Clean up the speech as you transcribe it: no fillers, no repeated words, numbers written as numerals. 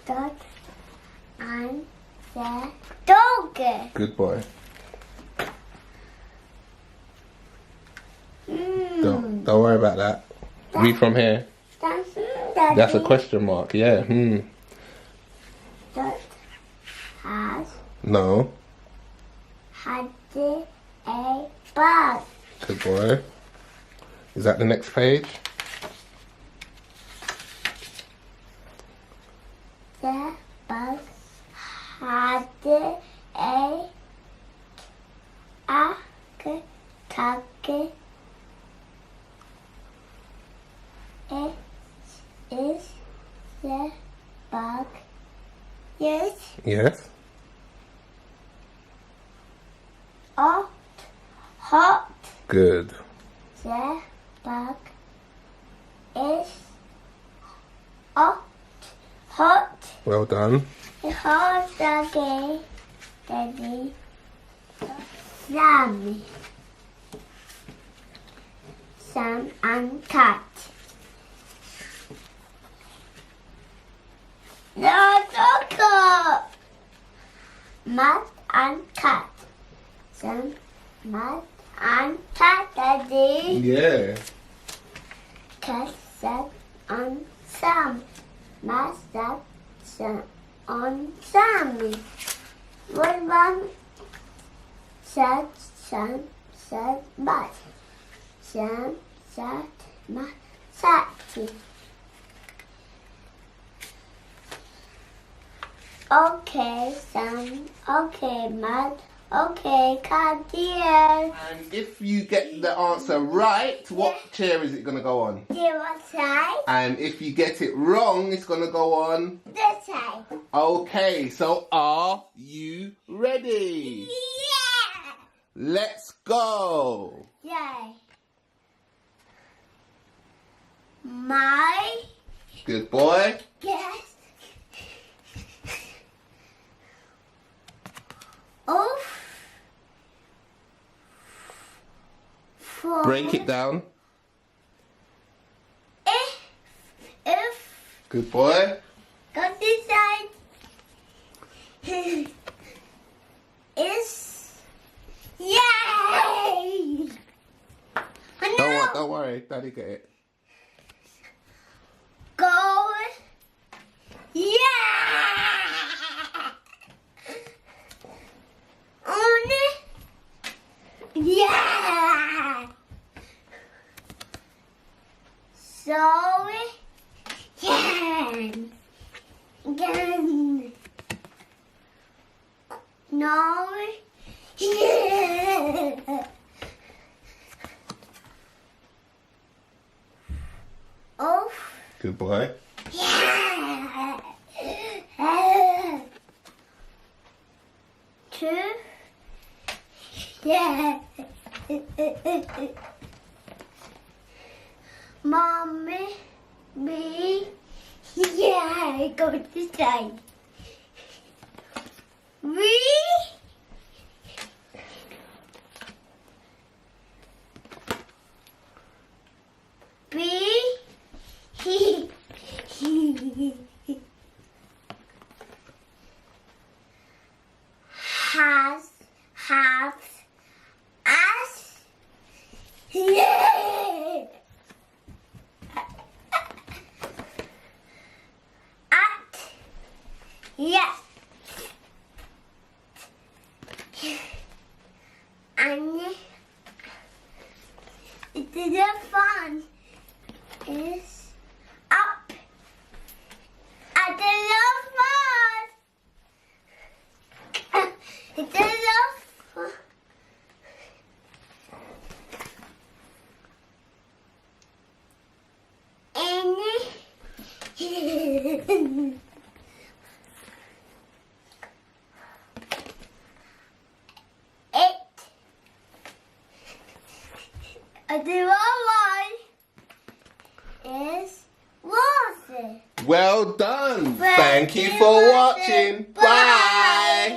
dog and the dog. Good boy. Don't worry about that. Read from here. That's a question mark, yeah. Dot has No. had a bug. Good boy. Is that the next page? The bug had a attack. It is the bug. Yes. Yes. Hot. Good. The bug is hot. Well done. The hot doggy. Daddy. Sam and cat. No, dog. Matt and cat. Sam, Matt and cat, Daddy. Yeah. Cat, Sam and Sam. Matt, Sam and Sammy. One said Sam, said Matt. Sam, said Matt, Satty. Okay, Sam. Okay, Matt. Okay, cat, dear. And if you get the answer right, what chair is it going to go on? Dear, side? And if you get it wrong, it's going to go on This side. Okay, so are you ready? Yeah! Let's go. Yay. My Good boy. guess. Of. For Break it down. If. Good boy. Go this side. Is. Yay! No. Don't worry, Daddy get it. Go. Yeah! On it. Yeah! So, again. No. Yeah. Oh. Good boy. Yeah. Two. Yeah. Mommy, me. Yeah, go this side. We. B. He. Has. Have. Us. Yeah. At. Yes. And the fun is up at the love fun. It's a love fun. And the one is water. Well done. Thank Thank you you for for watching. watching. Bye.